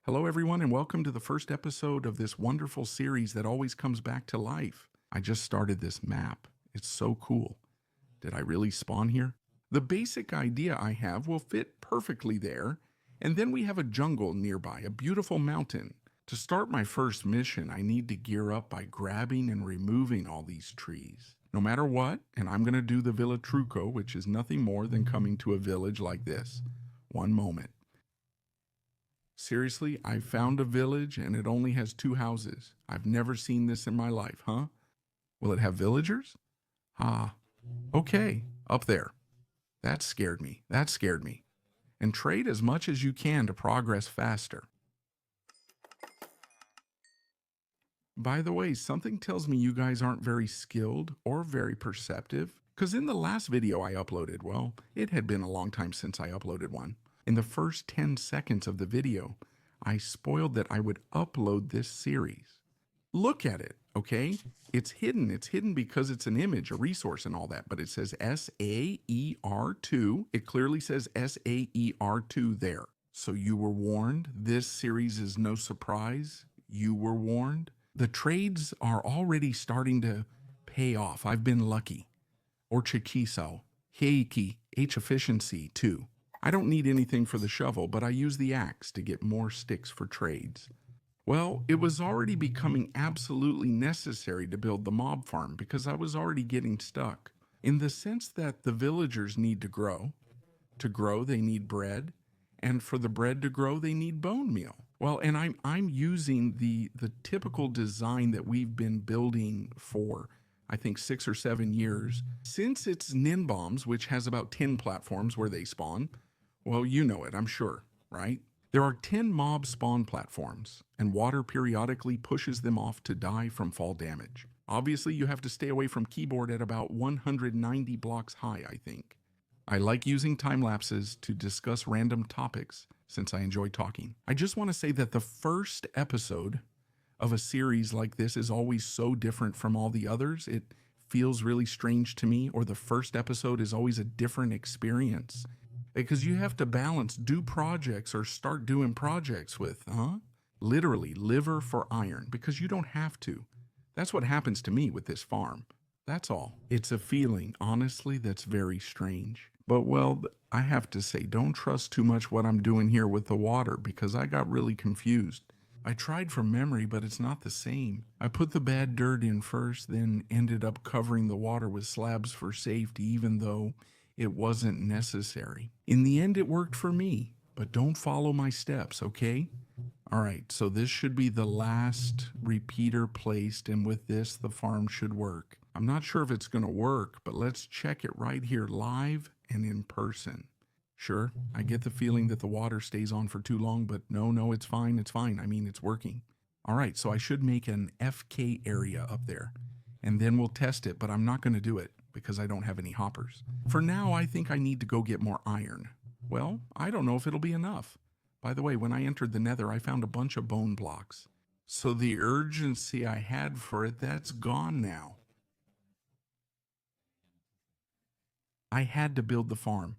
Hello, everyone, and welcome to the first episode of this wonderful series that always comes back to life. I just started this map. It's so cool. Did I really spawn here? The basic idea I have will fit perfectly there, and then we have a jungle nearby, a beautiful mountain. To start my first mission, I need to gear up by grabbing and removing all these trees. No matter what, and I'm going to do the Villa Truco, which is nothing more than coming to a village like this. One moment. Seriously, I found a village and it only has 2 houses. I've never seen this in my life, huh? Will it have villagers? Ah, okay, up there. That scared me. That scared me. And trade as much as you can to progress faster. By the way, something tells me you guys aren't very skilled or very perceptive. Because in the last video I uploaded, well, it had been a long time since I uploaded one. In the first 10 seconds of the video, I spoiled that I would upload this series. Look at it, okay? It's hidden. It's hidden because it's an image, a resource and all that, but it says SAER2. It clearly says SAER2 there. So you were warned. This series is no surprise. You were warned. The trades are already starting to pay off. I've been lucky. Or Chiquiso, Heiki, H efficiency too. I don't need anything for the shovel, but I use the axe to get more sticks for trades. Well, it was already becoming absolutely necessary to build the mob farm because I was already getting stuck. In the sense that the villagers need to grow. To grow, they need bread. And for the bread to grow, they need bone meal. Well, and I'm using the typical design that we've been building for, I think, 6 or 7 years. Since it's Ninbombs, which has about 10 platforms where they spawn, well, you know it, I'm sure, right? There are 10 mob spawn platforms, and water periodically pushes them off to die from fall damage. Obviously, you have to stay away from keyboard at about 190 blocks high, I think. I like using time lapses to discuss random topics since I enjoy talking. I just want to say that the first episode of a series like this is always so different from all the others. It feels really strange to me, or the first episode is always a different experience. Because you have to balance do projects or start doing projects with, literally liver for iron, because you don't have to. That's what happens to me with this farm. That's all. It's a feeling, honestly, that's very strange. But well, I have to say, don't trust too much what I'm doing here with the water because I got really confused. I tried from memory, but it's not the same. I put the bad dirt in first, then ended up covering the water with slabs for safety, even though it wasn't necessary. In the end, it worked for me, but don't follow my steps, okay? All right, so this should be the last repeater placed, and with this, the farm should work. I'm not sure if it's going to work, but let's check it right here live and in person. Sure, I get the feeling that the water stays on for too long, but no, it's fine, it's fine. I mean, it's working. All right, so I should make an FK area up there, and then we'll test it, but I'm not going to do it because I don't have any hoppers. For now, I think I need to go get more iron. Well, I don't know if it'll be enough. By the way, when I entered the nether, I found a bunch of bone blocks. So the urgency I had for it, that's gone now. I had to build the farm.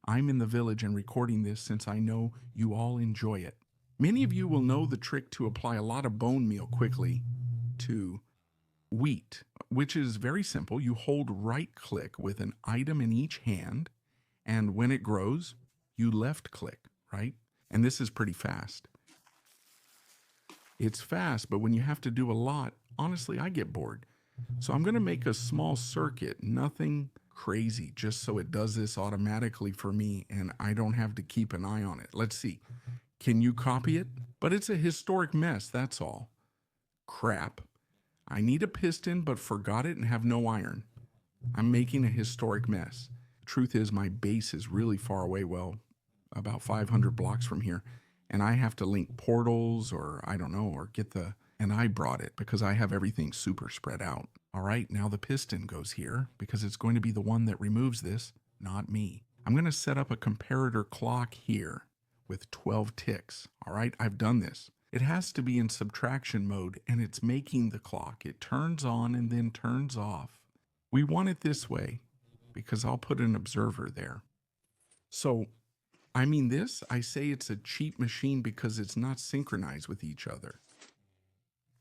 I'm in the village and recording this since I know you all enjoy it. Many of you will know the trick to apply a lot of bone meal quickly to wheat, which is very simple. You hold right click with an item in each hand, and when it grows, you left click, right? And this is pretty fast. It's fast, but when you have to do a lot, honestly, I get bored. So I'm going to make a small circuit, nothing crazy, just so it does this automatically for me and I don't have to keep an eye on it. Let's see. Can you copy it? But it's a historic mess, that's all. Crap. I need a piston, but forgot it and have no iron. I'm making a historic mess. Truth is, my base is really far away, well, about 500 blocks from here, and I have to link portals or I don't know, or get the, and I brought it because I have everything super spread out. All right, now the piston goes here because it's going to be the one that removes this, not me. I'm going to set up a comparator clock here with 12 ticks. All right, I've done this. It has to be in subtraction mode and it's making the clock. It turns on and then turns off. We want it this way because I'll put an observer there. So I mean this, I say it's a cheap machine because it's not synchronized with each other.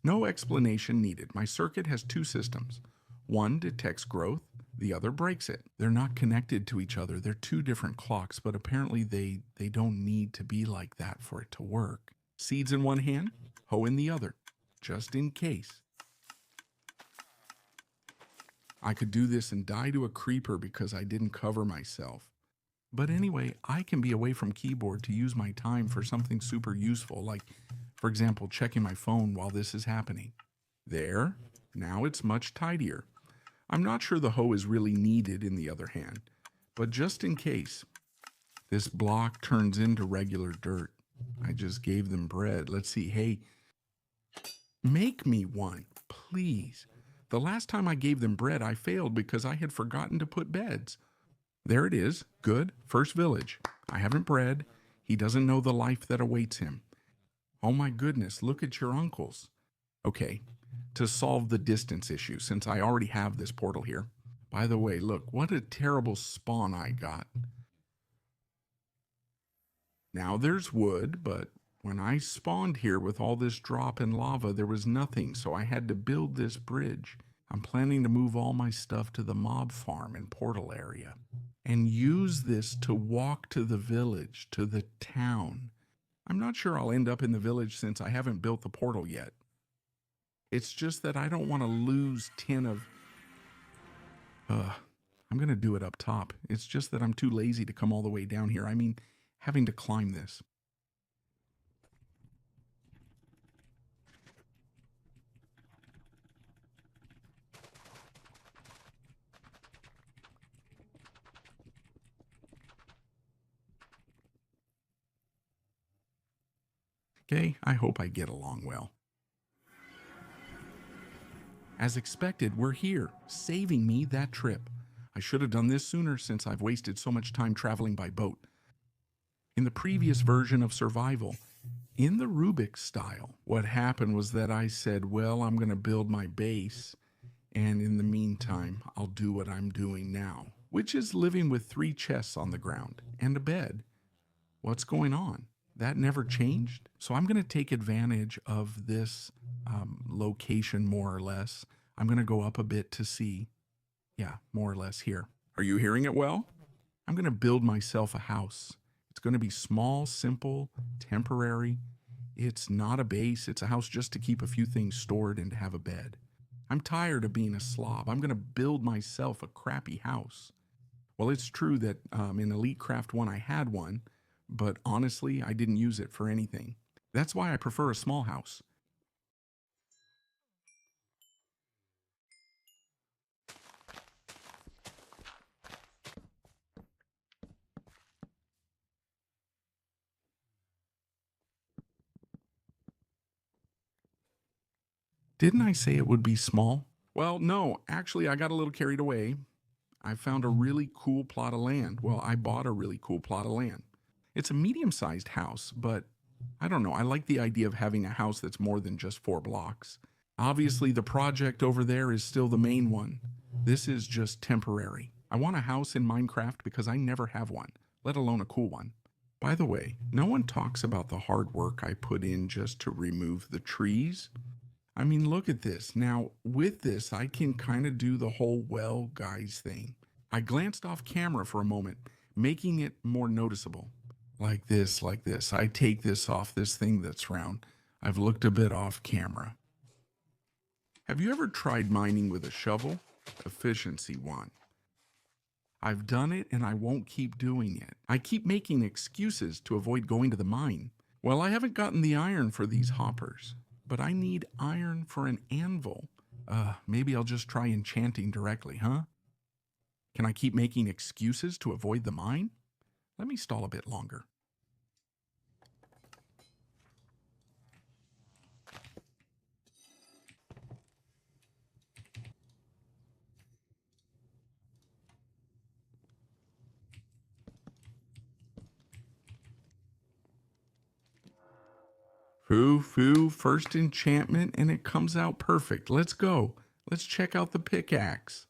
No explanation needed. My circuit has two systems. One detects growth, the other breaks it. They're not connected to each other. They're two different clocks, but apparently they don't need to be like that for it to work. Seeds in one hand, hoe in the other, just in case. I could do this and die to a creeper because I didn't cover myself. But anyway, I can be away from keyboard to use my time for something super useful, like, for example, checking my phone while this is happening. There, now it's much tidier. I'm not sure the hoe is really needed in the other hand, but just in case, this block turns into regular dirt. I just gave them bread. Let's see, hey, make me one, please. The last time I gave them bread, I failed because I had forgotten to put beds. There it is. Good. First village. I haven't bread. He doesn't know the life that awaits him. Oh my goodness, look at your uncles. Okay, to solve the distance issue, since I already have this portal here. By the way, look, what a terrible spawn I got. Now there's wood, but when I spawned here with all this drop and lava, there was nothing, so I had to build this bridge. I'm planning to move all my stuff to the mob farm and portal area and use this to walk to the village, to the town. I'm not sure I'll end up in the village since I haven't built the portal yet. It's just that I don't want to lose 10 of... I'm going to do it up top. It's just that I'm too lazy to come all the way down here. I mean, having to climb this. Okay, I hope I get along well. As expected, we're here, saving me that trip. I should have done this sooner since I've wasted so much time traveling by boat. In the previous version of Survival, in the Rubik-Style, what happened was that I said, well, I'm going to build my base, and in the meantime, I'll do what I'm doing now, which is living with 3 chests on the ground and a bed. What's going on? That never changed. So I'm going to take advantage of this location more or less. I'm going to go up a bit to see. Yeah, more or less here. Are you hearing it well? I'm going to build myself a house. It's going to be small, simple, temporary. It's not a base. It's a house just to keep a few things stored and to have a bed. I'm tired of being a slob. I'm going to build myself a crappy house. Well, it's true that in Elite Craft 1 I had one, but honestly, I didn't use it for anything. That's why I prefer a small house. Didn't I say it would be small? Well, no, actually, I got a little carried away. I found a really cool plot of land. Well, I bought a really cool plot of land. It's a medium-sized house, but I don't know. I like the idea of having a house that's more than just 4 blocks. Obviously, the project over there is still the main one. This is just temporary. I want a house in Minecraft because I never have one, let alone a cool one. By the way, no one talks about the hard work I put in just to remove the trees. I mean, look at this. Now, with this, I can kind of do the whole well guys thing. I glanced off camera for a moment, making it more noticeable. Like this, like this. I take this off this thing that's round. I've looked a bit off camera. Have you ever tried mining with a shovel? Efficiency 1. I've done it and I won't keep doing it. I keep making excuses to avoid going to the mine. Well, I haven't gotten the iron for these hoppers, but I need iron for an anvil. Maybe I'll just try enchanting directly, huh? Can I keep making excuses to avoid the mine? Let me stall a bit longer. Foo, foo, first enchantment, and it comes out perfect. Let's go. Let's check out the pickaxe.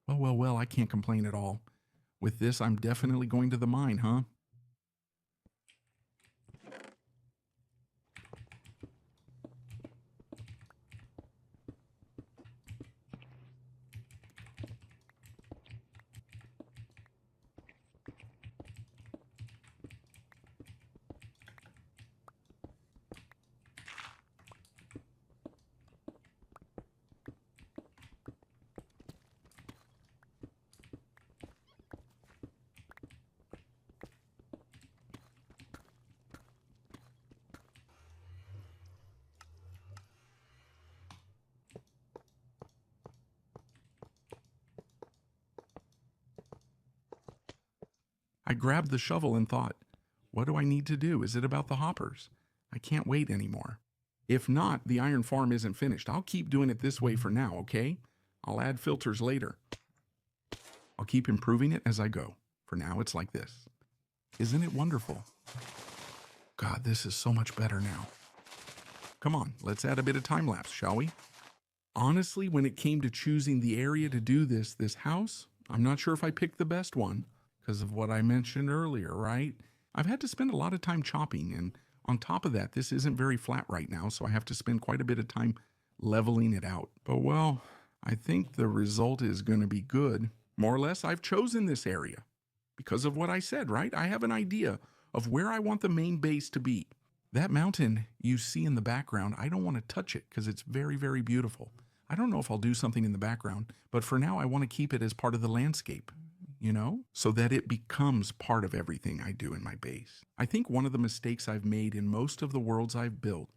Well, I can't complain at all. With this, I'm definitely going to the mine, huh? I grabbed the shovel and thought, what do I need to do? Is it about the hoppers? I can't wait anymore. If not, the iron farm isn't finished. I'll keep doing it this way for now, okay? I'll add filters later. I'll keep improving it as I go. For now, it's like this. Isn't it wonderful? God, this is so much better now. Come on, let's add a bit of time lapse, shall we? Honestly, when it came to choosing the area to do this house, I'm not sure if I picked the best one because of what I mentioned earlier, right? I've had to spend a lot of time chopping, and on top of that, this isn't very flat right now, so I have to spend quite a bit of time leveling it out. But well, I think the result is going to be good. More or less, I've chosen this area because of what I said, right? I have an idea of where I want the main base to be. That mountain you see in the background, I don't want to touch it because it's very, very beautiful. I don't know if I'll do something in the background, but for now I want to keep it as part of the landscape, you know, so that it becomes part of everything I do in my base. I think one of the mistakes I've made in most of the worlds I've built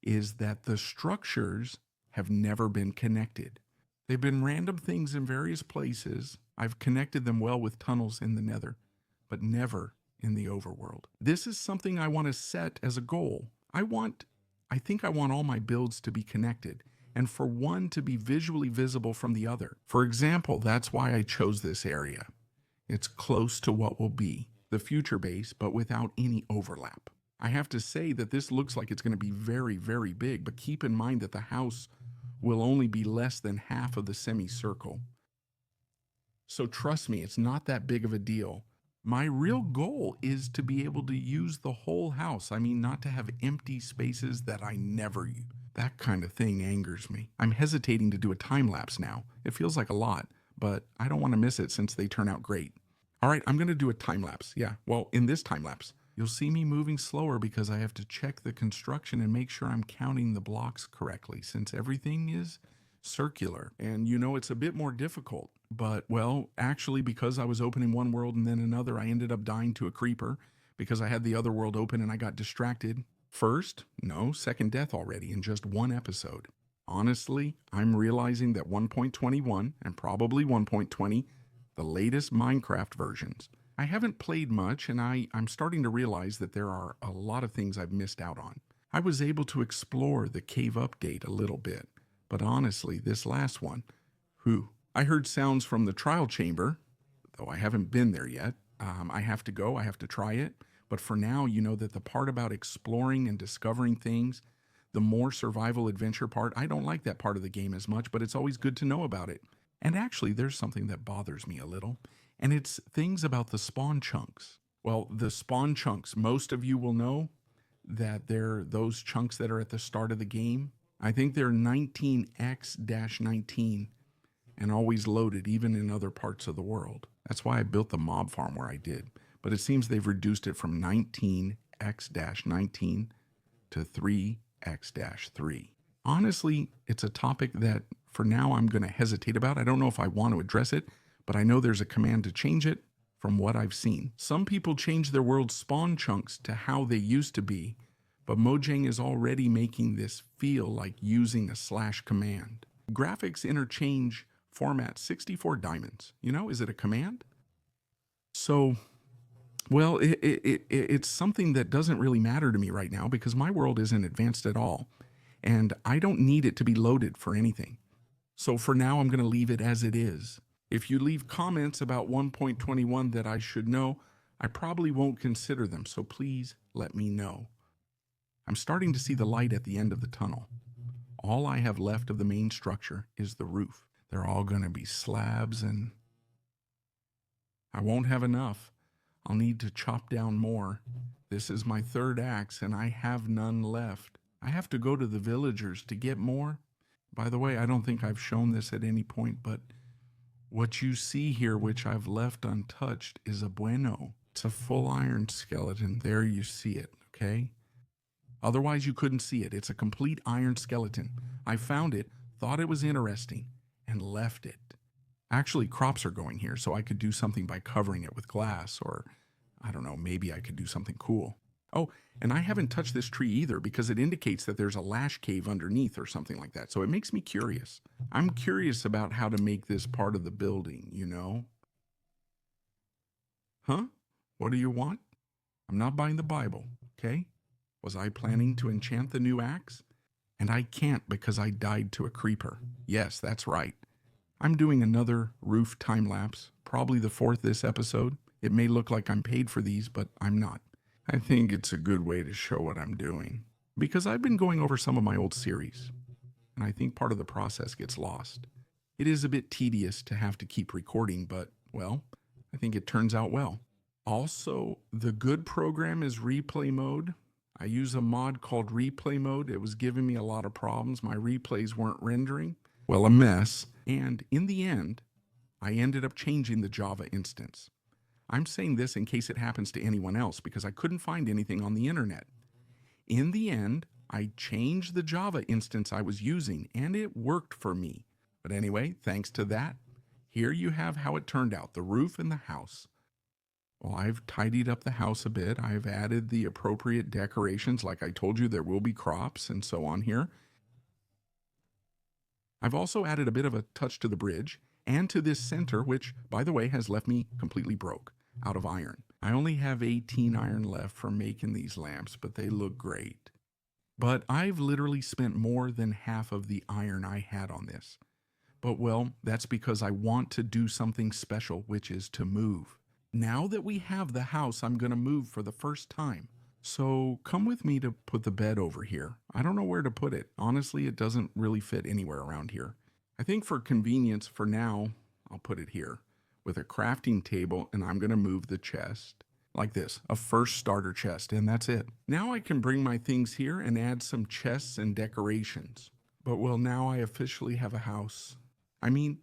is that the structures have never been connected. They've been random things in various places. I've connected them well with tunnels in the nether, but never in the overworld. This is something I want to set as a goal. I think I want all my builds to be connected, and for one to be visually visible from the other. For example, that's why I chose this area. It's close to what will be the future base, but without any overlap. I have to say that this looks like it's going to be very, very big, but keep in mind that the house will only be less than half of the semicircle. So trust me, it's not that big of a deal. My real goal is to be able to use the whole house. I mean, not to have empty spaces that I never use. That kind of thing angers me. I'm hesitating to do a time lapse now. It feels like a lot, but I don't want to miss it since they turn out great. All right, I'm going to do a time lapse. Yeah, well, in this time lapse, you'll see me moving slower because I have to check the construction and make sure I'm counting the blocks correctly since everything is circular. And you know, it's a bit more difficult. But, well, actually, because I was opening one world and then another, I ended up dying to a creeper because I had the other world open and I got distracted. Second death already in just one episode. Honestly, I'm realizing that 1.21 and probably 1.20, the latest Minecraft versions, I haven't played much, and I'm starting to realize that there are a lot of things I've missed out on. I was able to explore the cave update a little bit, but honestly, this last one, I heard sounds from the trial chamber, though I haven't been there yet. I have to go, I have to try it. But for now, you know that the part about exploring and discovering things, the more survival adventure part, I don't like that part of the game as much, but it's always good to know about it. And actually, there's something that bothers me a little, and it's things about the spawn chunks. Well, the spawn chunks, most of you will know that they're those chunks that are at the start of the game. I think they're 19x-19 and always loaded, even in other parts of the world. That's why I built the mob farm where I did. But it seems they've reduced it from 19x-19 to 3x-3. Honestly, it's a topic that for now I'm going to hesitate about. I don't know if I want to address it, but I know there's a command to change it from what I've seen. Some people change their world spawn chunks to how they used to be, but Mojang is already making this feel like using a slash command. Graphics interchange format 64 diamonds. You know, is it a command? So, well, it's something that doesn't really matter to me right now because my world isn't advanced at all, and I don't need it to be loaded for anything. So for now, I'm going to leave it as it is. If you leave comments about 1.21 that I should know, I probably won't consider them, so please let me know. I'm starting to see the light at the end of the tunnel. All I have left of the main structure is the roof. They're all going to be slabs, and I won't have enough. I'll need to chop down more. This is my third axe, and I have none left. I have to go to the villagers to get more. By the way, I don't think I've shown this at any point, but what you see here, which I've left untouched, is a bueno. It's a full iron skeleton. There you see it, okay? Otherwise, you couldn't see it. It's a complete iron skeleton. I found it, thought it was interesting, and left it. Actually, crops are going here, so I could do something by covering it with glass, or I don't know, maybe I could do something cool. Oh, and I haven't touched this tree either because it indicates that there's a lash cave underneath or something like that. So it makes me curious. I'm curious about how to make this part of the building, you know? Huh? What do you want? I'm not buying the Bible, okay? Was I planning to enchant the new axe? And I can't because I died to a creeper. Yes, that's right. I'm doing another roof time lapse, probably the 4th this episode. It may look like I'm paid for these, but I'm not. I think it's a good way to show what I'm doing, because I've been going over some of my old series, and I think part of the process gets lost. It is a bit tedious to have to keep recording, but, well, I think it turns out well. Also, the good program is replay mode. I use a mod called replay mode. It was giving me a lot of problems. My replays weren't rendering. Well, a mess. And in the end, I ended up changing the Java instance. I'm saying this in case it happens to anyone else because I couldn't find anything on the internet. In the end, I changed the Java instance I was using and it worked for me. But anyway, thanks to that, here you have how it turned out, the roof and the house. Well, I've tidied up the house a bit. I've added the appropriate decorations. Like I told you, there will be crops and so on here. I've also added a bit of a touch to the bridge and to this center, which, by the way, has left me completely broke, out of iron. I only have 18 iron left for making these lamps, but they look great. But I've literally spent more than half of the iron I had on this. But well, that's because I want to do something special, which is to move. Now that we have the house, I'm going to move for the first time. So come with me to put the bed over here. I don't know where to put it. Honestly, it doesn't really fit anywhere around here. I think for convenience, for now, I'll put it here with a crafting table, and I'm going to move the chest like this, a first starter chest, and that's it. Now I can bring my things here and add some chests and decorations. But well, now I officially have a house. I mean,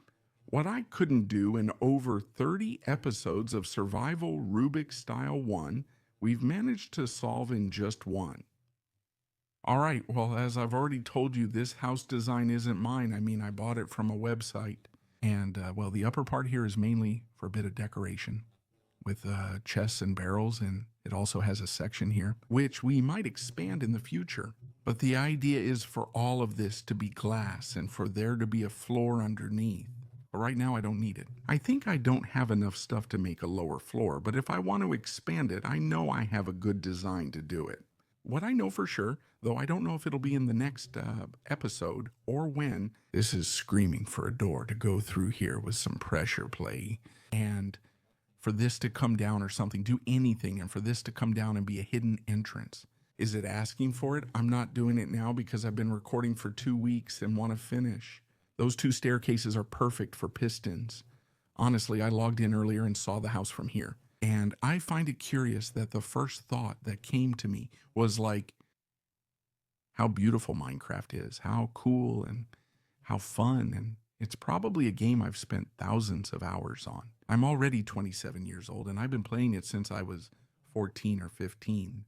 what I couldn't do in over 30 episodes of Survival Rubik-Style 1, we've managed to solve in just one. All right, well, as I've already told you, this house design isn't mine. I mean, I bought it from a website. And, well, the upper part here is mainly for a bit of decoration with chests and barrels, and it also has a section here, which we might expand in the future. But the idea is for all of this to be glass and for there to be a floor underneath. But right now, I don't need it. I think I don't have enough stuff to make a lower floor, but if I want to expand it, I know I have a good design to do it. What I know for sure, though I don't know if it'll be in the next episode or when, this is screaming for a door to go through here with some pressure play. And for this to come down or something, do anything, and for this to come down and be a hidden entrance. Is it asking for it? I'm not doing it now because I've been recording for 2 weeks and want to finish. Those 2 staircases are perfect for pistons. Honestly, I logged in earlier and saw the house from here. And I find it curious that the first thought that came to me was like, how beautiful Minecraft is, how cool and how fun. And it's probably a game I've spent thousands of hours on. I'm already 27 years old and I've been playing it since I was 14 or 15.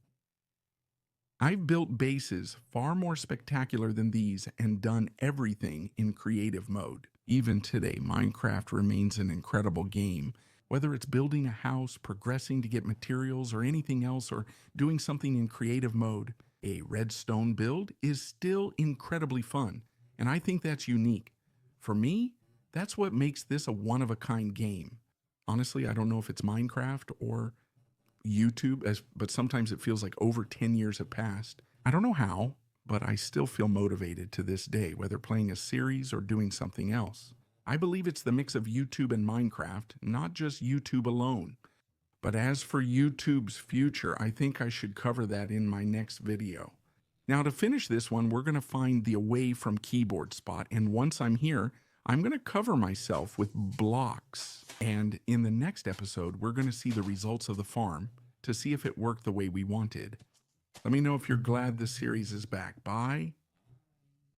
I've built bases far more spectacular than these and done everything in creative mode. Even today, Minecraft remains an incredible game. Whether it's building a house, progressing to get materials, or anything else, or doing something in creative mode, a redstone build is still incredibly fun, and I think that's unique. For me, that's what makes this a one-of-a-kind game. Honestly, I don't know if it's Minecraft or YouTube, but sometimes it feels like over 10 years have passed. I don't know how, but I still feel motivated to this day, whether playing a series or doing something else. I believe it's the mix of YouTube and Minecraft, not just YouTube alone. But as for YouTube's future, I think I should cover that in my next video. Now to finish this one, we're going to find the away from keyboard spot, and once I'm here, I'm going to cover myself with blocks, and in the next episode, we're going to see the results of the farm to see if it worked the way we wanted. Let me know if you're glad this series is back. Bye.